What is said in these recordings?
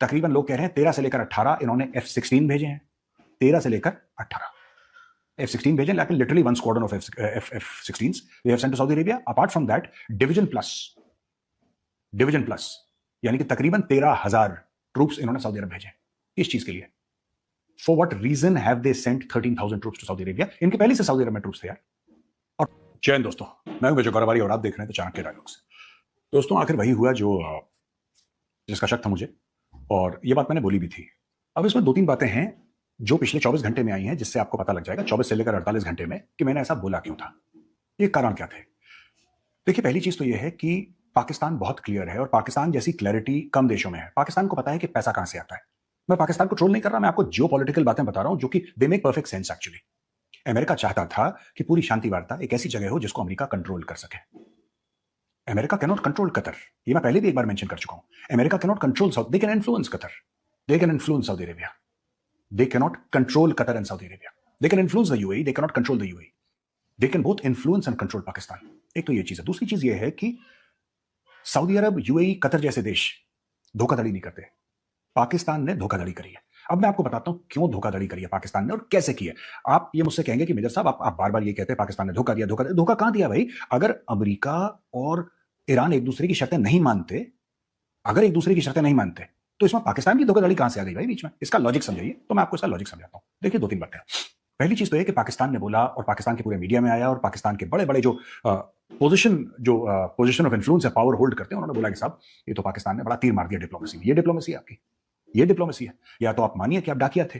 तकरीबन लोग कह रहे हैं 13 से लेकर 18 इन्होंने F-16 भेजे हैं। 13 से लेकर 18 F-16 भेजे, लेकिन literally one squadron of F-16s they have sent to Saudi Arabia. Apart from that, division plus यानी कि तकरीबन 13,000 ट्रूप्स इन्होंने सऊदी अरब भेजे। इस चीज के लिए for what reason have they sent 13,000 troops to Saudi Arabia? इनके पहले से सऊदी अरब में ट्रूप्स थे यार। और जैन दोस्तों, मैं हूं विजय गौरवारी और आप देख रहे हैं तो चाणक्य डायलॉग्स। दोस्तों, आखिर वही हुआ जो जिसका शक था मुझे, और ये बात मैंने बोली भी थी। अब इसमें दो तीन बातें हैं जो पिछले 24 घंटे में आई हैं, जिससे आपको पता लग जाएगा 24 से लेकर 48 घंटे में कि मैंने ऐसा बोला क्यों था, ये कारण क्या थे। देखिए, पहली चीज तो ये है कि पाकिस्तान बहुत क्लियर है और पाकिस्तान जैसी क्लैरिटी कम देशों में है। पाकिस्तान को पता है कि पैसा कहां से आता है। मैं पाकिस्तान को ट्रोल नहीं कर रहा, मैं आपको जियोपॉलिटिकल बातें बता रहा हूं जो कि they make perfect sense actually. America चाहता था कि पूरी शांति वार्ता एक ऐसी जगह हो जिसको अमेरिका कंट्रोल कर सके। अमेरिका कैनॉट कंट्रोल कतर, ये मैं पहले भी एक बार मेंशन कर चुका हूं। America cannot control south, they can influence Qatar, they can influence Saudi Arabia, they cannot control Qatar and Saudi Arabia. They can influence the UAE, they cannot control the UAE. They can both influence and control Pakistan. एक तो ये चीज है। दूसरी चीज ये है कि सऊदी अरब, यूएई, कतर जैसे देश धोखाधड़ी नहीं करते। पाकिस्तान ने धोखाधड़ी करी है। अब मैं आपको बताता हूं क्यों धोखाधड़ी करी है पाकिस्तान ने और कैसे की है। आप ये मुझसे कहेंगे कि मेजर साहब आप बार बार ये कहते हैं पाकिस्तान ने धोखा दिया, धोखा कहां दिया भाई? अगर अमेरिका और ईरान एक दूसरे की शर्तें नहीं मानते, तो इसमें पाकिस्तान की धोखाधड़ी कहां से आ गई भाई बीच में? इसका लॉजिक समझाइए। तो मैं आपको इसका लॉजिक समझाता हूं। देखिए, दो तीन बातें। पहली चीज तो है कि पाकिस्तान ने बोला और पाकिस्तान के पूरे मीडिया में आया और पाकिस्तान के बड़े बड़े जो पोजीशन ऑफ इन्फ्लुएंस है, पावर होल्ड करते हैं, उन्होंने बोला कि साहब ये तो पाकिस्तान ने बड़ा तीर मार दिया डिप्लोमेसी में। ये डिप्लोमेसी है आपकी, ये डिप्लोमेसी है। या तो आप मानिए कि आप डाकिया थे।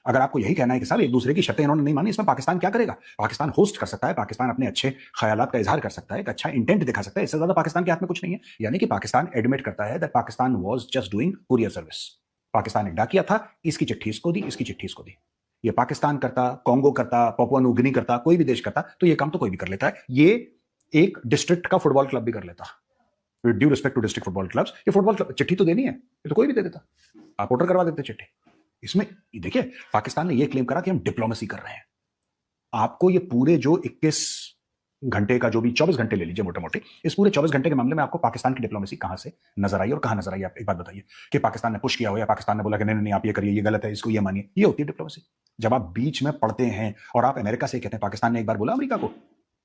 अगर आपको यही कहना है कि साहब एक दूसरे की शर्तें इन्होंने नहीं मानी, इसमें पाकिस्तान क्या करेगा? पाकिस्तान होस्ट कर सकता है, पाकिस्तान अपने अच्छे ख्यालात का इजहार कर सकता है, एक अच्छा इंटेंट दिखा सकता है। इससे ज्यादा पाकिस्तान के हाथ में कुछ नहीं है। यानी कि पाकिस्तान एडमिट करता है that Pakistan was just doing courier service. Pakistan एक डाकिया था, इसकी चिट्ठी इसको दी, इसकी चिट्ठी इसको दी। ये पाकिस्तान करता, कॉन्गो करता, पापुआ न्यू गिनी करता, कोई भी देश करता, तो ये काम तो कोई भी कर लेता है। ये एक डिस्ट्रिक्ट का फुटबॉल क्लब भी कर लेता। With due respect to district football clubs, ये फुटबॉल क्लब चिट्ठी तो देनी है, ये तो कोई भी दे देता। आप ऑर्डर करवा देते चिट्ठी। इसमें देखिए, पाकिस्तान ने यह क्लेम करा कि हम डिप्लोमेसी कर रहे हैं। आपको ये पूरे जो 21 घंटे का, जो भी 24 घंटे ले लीजिए मोटे मोटे, इस पूरे 24 घंटे के मामले में आपको पाकिस्तान की डिप्लोमेसी कहां से नजर आई और कहां नजर आई? आप एक बात बताइए कि पाकिस्तान ने पुश किया हो या पाकिस्तान ने बोला कि नहीं नहीं आप ये करिए, ये गलत है, इसको ये मानिए। ये होती है डिप्लोमेसी। जब आप बीच में पड़ते हैं और आप अमेरिका से कहते हैं, पाकिस्तान ने एक बार बोला अमेरिका को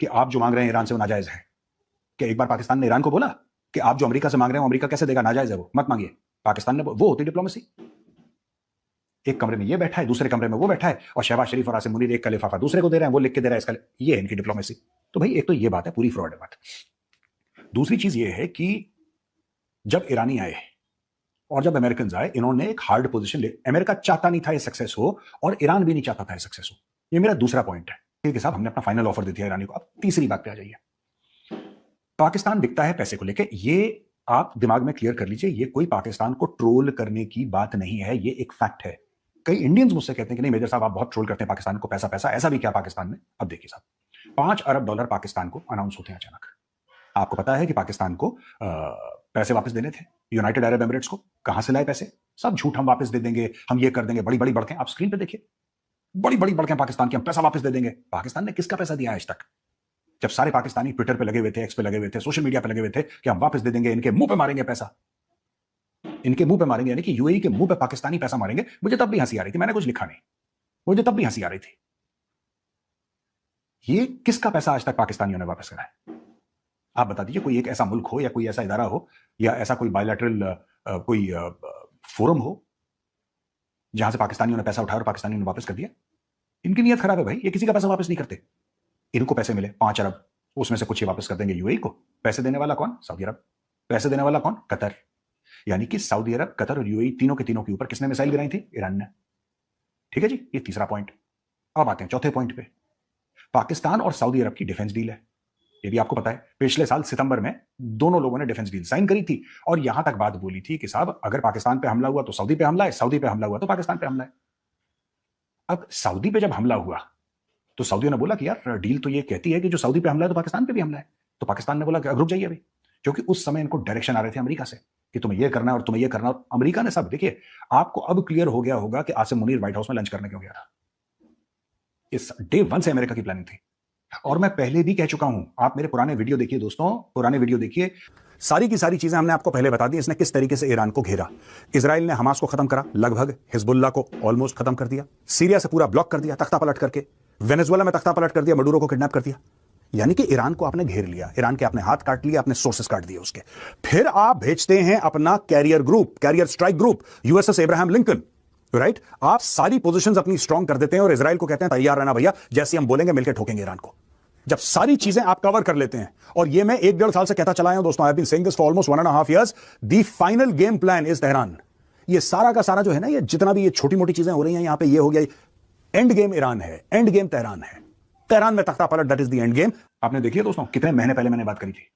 कि आप जो मांग रहे हैं ईरान से वो नाजायज है। क्या एक बार पाकिस्तान ने ईरान को बोला कि आप जो अमेरिका से मांग रहे हैं अमेरिका कैसे देगा, नाजायज है, वो मत मांगिए? पाकिस्तान ने, वो होती डिप्लोमेसी। एक कमरे में ये बैठा है, दूसरे कमरे में वो बैठा है, और शहबाज शरीफ और आसिम मुनीर एक का लिफाफा दूसरे को दे रहे हैं, वो लिख के दे रहा है इसका। ये है इनकी डिप्लोमेसी। तो भाई एक तो ये बात है, पूरी फ्रॉड है बात। दूसरी चीज ये है कि जब ईरानी आए और जब अमेरिकन आए, इन्होंने एक हार्ड पोजीशन ले। अमेरिका चाहता नहीं था ये सक्सेस हो और ईरान भी नहीं चाहता था ये सक्सेस हो। ये मेरा दूसरा पॉइंट है। ठीक है साहब, हमने अपना फाइनल ऑफर दे दिया ईरानी को। अब तीसरी बात पे आ जाइए। पाकिस्तान बिकता है पैसे को लेकर, ये आप दिमाग में क्लियर कर लीजिए। ये कोई पाकिस्तान को ट्रोल करने की बात नहीं है, ये एक फैक्ट है। कई इंडियंस मुझसे कहते हैं कि नहीं मेजर साहब आप बहुत ट्रोल करते हैं पाकिस्तान को, पैसा पैसा। ऐसा भी क्या पाकिस्तान में? अब देखिए साहब, $5 अरब पाकिस्तान को अनाउंस होते हैं अचानक। आपको पता है कि पाकिस्तान को पैसे वापस देने थे यूनाइटेड अरब एमिरेट्स को। कहां से लाए पैसे? सब झूठ, हम वापस दे देंगे, हम ये कर देंगे, बड़ी बड़ी बड़कें। आप स्क्रीन पे देखिए, बड़ी बड़ी बड़कें पाकिस्तान की, हम पैसा वापस दे देंगे। पाकिस्तान ने किसका पैसा दिया आज तक? जब सारे पाकिस्तानी ट्विटर पे लगे हुए थे, एक्स पे लगे हुए थे, सोशल मीडिया पे लगे हुए थे कि हम वापस दे देंगे, इनके मुंह पे मारेंगे पैसा, इनके मुंह पे मारेंगे, यानी कि यूएई के मुंह पे पाकिस्तानी पैसा मारेंगे। मुझे तब भी हंसी आ रही थी, मैंने कुछ लिखा नहीं, मुझे तब भी हंसी आ रही थी। ये किसका पैसा आज तक पाकिस्तानियों ने वापस करा है? आप बता दीजिए। कोई एक ऐसा मुल्क हो या कोई ऐसा इदारा हो या ऐसा कोई बायलैटरल कोई फोरम हो जहां से पाकिस्तानियों ने पैसा उठाया और पाकिस्तानियों ने वापस कर दिया? इनकी नीयत खराब है भाई, ये किसी का पैसा वापस नहीं करते। इनको पैसे मिले 5 अरब, उसमें से कुछ ही वापस कर देंगे यूएई को। पैसे देने वाला कौन? सऊदी अरब। पैसे देने वाला कौन? कतर। यानी कि सऊदी अरब, कतर और यूएई तीनों के ऊपर किसने मिसाइल गिराई थी? ईरान ने। ठीक है जी, ये तीसरा पॉइंट। अब आते हैं चौथे पॉइंट पे। पाकिस्तान और सऊदी अरब की डिफेंस डील है। ये भी आपको पता है, पिछले साल सितंबर में दोनों लोगों ने डिफेंस डील साइन करी थी और यहां तक बात बोली थी कि साहब अगर पाकिस्तान पे हमला हुआ तो सऊदी पे हमला है, सऊदी पे हमला हुआ तो पाकिस्तान पे हमला है। अब सऊदी पे जब हमला हुआ तो सऊदी ने बोला कि यार डील तो ये कहती है कि जो सऊदी पे हमला है तो पाकिस्तान पे भी हमला है। तो पाकिस्तान ने बोला कि रुक जाइए अभी, क्योंकि उस समय इनको डायरेक्शन आ रहे थे अमेरिका से कि तुम्हें ये करना है और तुम्हें ये करना। और अमेरिका ने सब, देखिए आपको अब क्लियर हो गया होगा कि आसिम मुनीर व्हाइट हाउस में लंच करने क्यों गया था। इस डे 1 से अमेरिका की प्लानिंग थी। और मैं पहले भी कह चुका हूं, आप मेरे पुराने वीडियो देखिए दोस्तों, पुराने वीडियो देखिए। सारी की सारी चीजें हमने आपको पहले बता दी, इसने किस तरीके से ईरान को घेरा। इजराइल ने हमास को खत्म करा, लगभग हिजबुल्लाह को ऑलमोस्ट खत्म कर दिया, सीरिया से पूरा ब्लॉक कर दिया तख्ता पलट करके, वेनेजुएला में तख्ता पलट कर दिया, मडूरो को किडनैप कर दिया। यानी कि ईरान को आपने घेर लिया, ईरान के आपने हाथ काट लिया, अपने सोर्सेस काट दिए उसके। फिर आप भेजते हैं अपना carrier group, carrier strike group, USS Abraham Lincoln, right. आप सारी पोजीशंस अपनी स्ट्रांग कर देते हैं और इजराइल को कहते हैं तैयार रहना भैया, जैसे हम बोलेंगे मिलकर ठोकेंगे ईरान को। जब सारी चीजें आप कवर कर लेते हैं, और ये मैं 1-1.5 साल से कहता चला आया हूं दोस्तों, I have been saying this for almost 1.5 years, the final game plan is Tehran. ये सारा का सारा जो है ना, ये जितना भी ये छोटी मोटी चीजें हो रही हैं यहां पे, ये हो गया, एंड गेम ईरान है, एंड गेम तेहरान है। तेहरान में तख्ता पलट, that is the end game. आपने देखिए दोस्तों, कितने महीने पहले मैंने बात करी थी,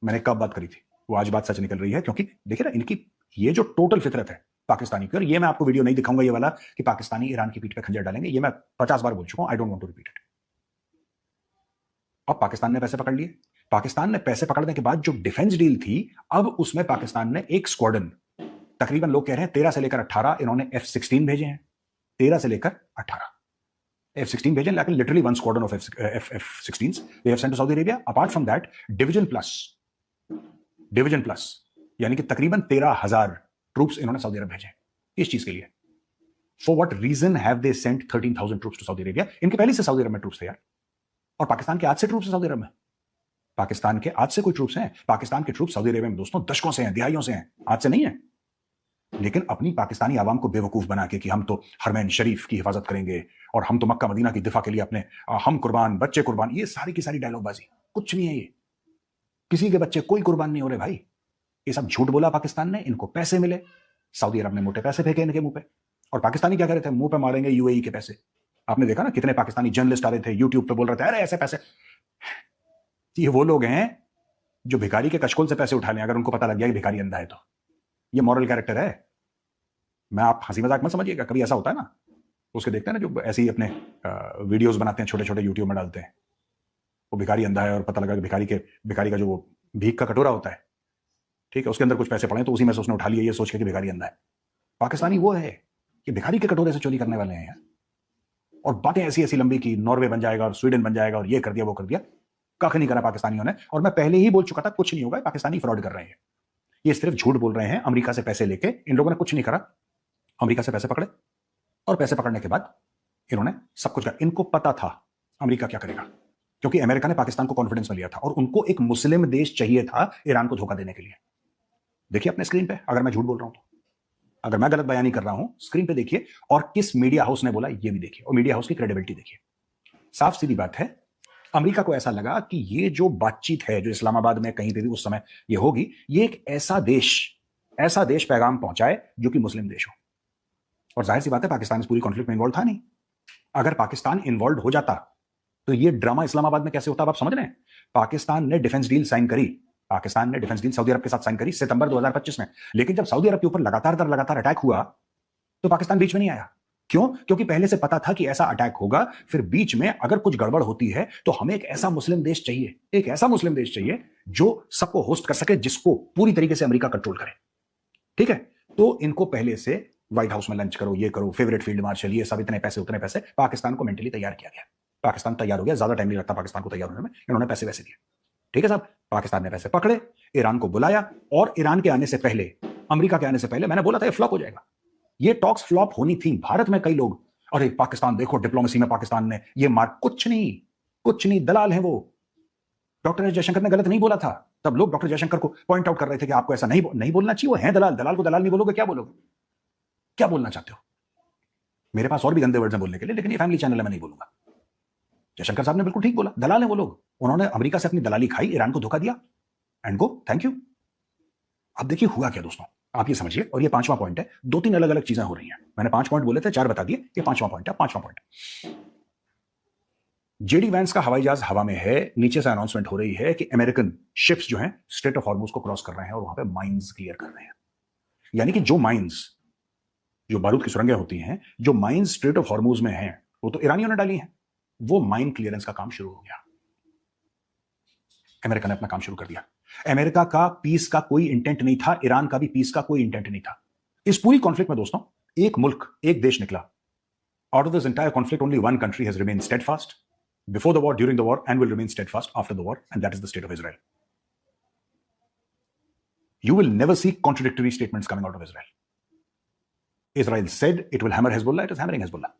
मैंने कब बात करी थी, वो आज बात सच निकल रही है। क्योंकि देखिए ना, इनकी ये जो टोटल फितरत है पाकिस्तानी की, और ये मैं आपको वीडियो नहीं दिखाऊंगा ये वाला कि पाकिस्तानी ईरान की पीठ पे खंजर डालेंगे, ये मैं 50 बार बोल चुका हूं, I don't want to repeat it. अब पाकिस्तान ने पैसे पकड़ लिए, पाकिस्तान ने पैसे पकड़ने के बाद जो डिफेंस डील थी, अब उसमें पाकिस्तान ने एक स्क्वाड्रन, तकरीबन लोग कह रहे हैं 13 से लेकर 18 इन्होंने F-16 भेजे हैं, 13 से लेकर 18 F-16 भेजे, लेकिन literally one squadron of F-16s they have sent to Saudi Arabia. Apart from that, division plus यानी कि तकरीबन 13,000 ट्रूप्स इन्होंने सऊदी अरब भेजे। इस चीज के लिए, for what reason have they sent 13,000 troops to Saudi Arabia? इनके पहले से सऊदी अरब में ट्रूप्स थे यार, और पाकिस्तान के आज से ट्रूप्स है सऊदी अरब में? पाकिस्तान के आज से कोई ट्रूप्स हैं? पाकिस्तान के ट्रूप्स सऊदी अरेबिया में दोस्तों दशकों से हैं, दिहाइयों से हैं, आज से नहीं है। लेकिन अपनी पाकिस्तानी आवाम को बेवकूफ बना के कि हम तो हरमैन शरीफ की हिफाजत करेंगे और हम तो मक्का मदीना की दिफा के लिए अपने हम कुर्बान, बच्चे कुर्बान, ये सारी की सारी डायलॉगबाजी, कुछ नहीं है ये। किसी के बच्चे कोई कुर्बान नहीं हो रहे भाई, ये सब झूठ बोला पाकिस्तान ने, इनको पैसे मिले, सऊदी अरब ने मोटे पैसे फेंके इनके मुंह पे, और पाकिस्तानी क्या कर रहे थे, मुंह पे मारेंगे यूएई के पैसे। आपने देखा ना कितने पाकिस्तानी जर्नलिस्ट आ रहे थे यूट्यूब पे, बोल रहे थे अरे ऐसे पैसे। ये वो लोग हैं जो भिखारी के कचकोल से पैसे उठा लें, अगर उनको पता लग गया कि भिखारी अंधा है तो। ये मॉरल कैरेक्टर है। मैं, आप हंसी मजाक मत समझिएगा, कभी ऐसा होता है ना, उसके देखते हैं ना जो ऐसे ही अपने वीडियोस बनाते हैं, छोटे छोटे यूट्यूब में डालते हैं, वो भिखारी अंधा है और पता लगा कि भिखारी का जो वो भीख का कटोरा होता है, ठीक है, उसके अंदर कुछ पैसे पड़े तो उसी में से उसने उठा लिया, ये सोच के कि भिखारी अंधा है। पाकिस्तानी वो है कि भिखारी के कटोरे से चोरी करने वाले हैं यार, और बातें ऐसी ऐसी लंबी की नॉर्वे बन जाएगा और स्वीडन बन जाएगा और ये कर दिया वो कर दिया। कख नहीं करा पाकिस्तानियों ने, और मैं पहले ही बोल चुका था कुछ नहीं होगा, पाकिस्तानी फ्रॉड कर रहे हैं, ये सिर्फ झूठ बोल रहे हैं। अमेरिका से पैसे लेके इन लोगों ने कुछ नहीं करा, अमेरिका से पैसे पकड़े, और पैसे पकड़ने के बाद इन्होंने सब कुछ करा। इनको पता था अमेरिका क्या करेगा, क्योंकि अमेरिका ने पाकिस्तान को कॉन्फिडेंस में लिया था, और उनको एक मुस्लिम देश चाहिए था ईरान को धोखा देने के लिए। देखिए अपने स्क्रीन पे, अगर मैं झूठ बोल रहा हूं तो, अगर मैं गलत बयानी कर रहा हूं, स्क्रीन पे देखिए, और किस मीडिया हाउस ने बोला ये भी देखिए, और मीडिया हाउस की क्रेडिबिलिटी देखिए। साफ सीधी बात है, अमेरिका को ऐसा लगा कि ये जो बातचीत है जो इस्लामाबाद में कहीं पे भी उस समय ये होगी, ये एक ऐसा देश पैगाम पहुंचाए जो कि मुस्लिम देश हो। और जाहिर सी बात है पाकिस्तान इस पूरी कॉन्फ्लिक्ट में इन्वॉल्व था नहीं। अगर पाकिस्तान इन्वॉल्व हो जाता तो ये ड्रामा इस्लामाबाद में कैसे होता, आप समझ रहे हैं? पाकिस्तान ने डिफेंस डील साइन करी, पाकिस्तान ने डिफेंस डील सऊदी अरब के साथ साइन करी सितंबर 2025 में, लेकिन जब सऊदी अरब के ऊपर लगातार अटैक हुआ तो पाकिस्तान बीच में नहीं आया। क्यों? क्योंकि पहले से पता था कि ऐसा अटैक होगा, फिर बीच में अगर कुछ गड़बड़ होती है तो हमें एक ऐसा मुस्लिम देश चाहिए, एक ऐसा मुस्लिम देश चाहिए जो सबको होस्ट कर सके, जिसको पूरी तरीके से अमेरिका कंट्रोल करे। ठीक है, तो इनको पहले से व्हाइट हाउस में लंच करो, ये करो, फेवरेट फील्ड मार्शल, ये सब, इतने पैसे उतने पैसे, पाकिस्तान को मेंटली तैयार किया गया। पाकिस्तान तैयार हो गया, ज्यादा टाइम नहीं लगता पाकिस्तान को तैयार होने में, इन्होंने पैसे वैसे दिए। ठीक है साहब, पाकिस्तान ने पैसे पकड़े, ईरान को बुलाया, और ईरान के आने से पहले, अमेरिका के आने से पहले मैंने बोला था ये फ्लॉप हो जाएगा, ये टॉक्स फ्लॉप होनी थी। भारत में कई लोग, अरे पाकिस्तान देखो डिप्लोमेसी में पाकिस्तान ने ये मार, कुछ नहीं, दलाल है वो। डॉक्टर एस जयशंकर ने गलत नहीं बोला था, तब लोग डॉक्टर जयशंकर को पॉइंट आउट कर रहे थे कि आपको ऐसा नहीं बोलना चाहिए, वो है दलाल, दलाल को दलाल नहीं बोलोगे, क्या बोलोगे, क्या बोलना चाहते हो? मेरे पास और भी गंदे वर्ड हैं बोलने के लिए, लेकिन ये फैमिली चैनल है, मैं नहीं बोलूंगा। जयशंकर साहब ने बिल्कुल ठीक बोला, दलाल है वो लोग, उन्होंने अमेरिका से अपनी दलाली खाई, ईरान को धोखा दिया, एंड गो, थैंक यू। अब देखिए हुआ क्या दोस्तों, आप ये समझिए, और ये 5वां पॉइंट है। 2-3 अलग अलग चीजें हो रही हैं, मैंने 5 पॉइंट बोले थे, 4 बता दिए, ये 5वां पॉइंट है। 5वां पॉइंट, जेडी वैंस का हवाई जहाज हवा में है, नीचे से अनाउंसमेंट हो रही है कि अमेरिकन शिप्स जो हैं स्ट्रेट ऑफ हॉर्मुज को क्रॉस कर रहे हैं और वहां पे माइंस क्लियर कर रहे हैं। यानी कि जो माइंस, जो बारूद की सुरंगें होती हैं, जो माइंस स्ट्रेट ऑफ हॉर्मुज में हैं, वो तो ईरानियों ने डाली हैं, वो माइन क्लियरेंस का काम शुरू हो गया। अमेरिका ने अपना काम शुरू कर दिया। अमेरिका का पीस का कोई इंटेंट नहीं था, ईरान का भी पीस का कोई इंटेंट नहीं था। इस पूरी कॉन्फ्लिक्ट में दोस्तों एक मुल्क, एक देश निकला। Out of this entire conflict only one country has remained steadfast before the war, during the war, and will remain steadfast after the war, and that is the state of Israel. You will never see contradictory statements coming out of Israel. Israel said it will hammer Hezbollah, it is hammering Hezbollah.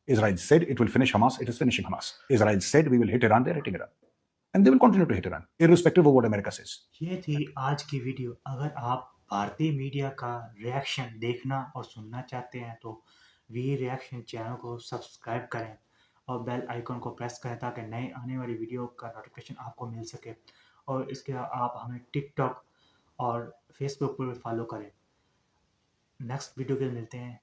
Israel said it will finish Hamas, it is finishing Hamas. Israel said we will hit Iran, they are hitting Iran. And they will continue to hit Iran, irrespective of what America says. ये थी आज की video. अगर आप भारतीय media का reaction देखना और सुनना चाहते हैं तो वी रिएक्शन चैनल को सब्सक्राइब करें और बेल आइकन को प्रेस करें ताकि नए आने वाली वीडियो का नोटिफिकेशन आपको मिल सके। और इसके अलावा आप हमें टिकटॉक और फेसबुक पर भी फॉलो करें। नेक्स्ट वीडियो के मिलते हैं।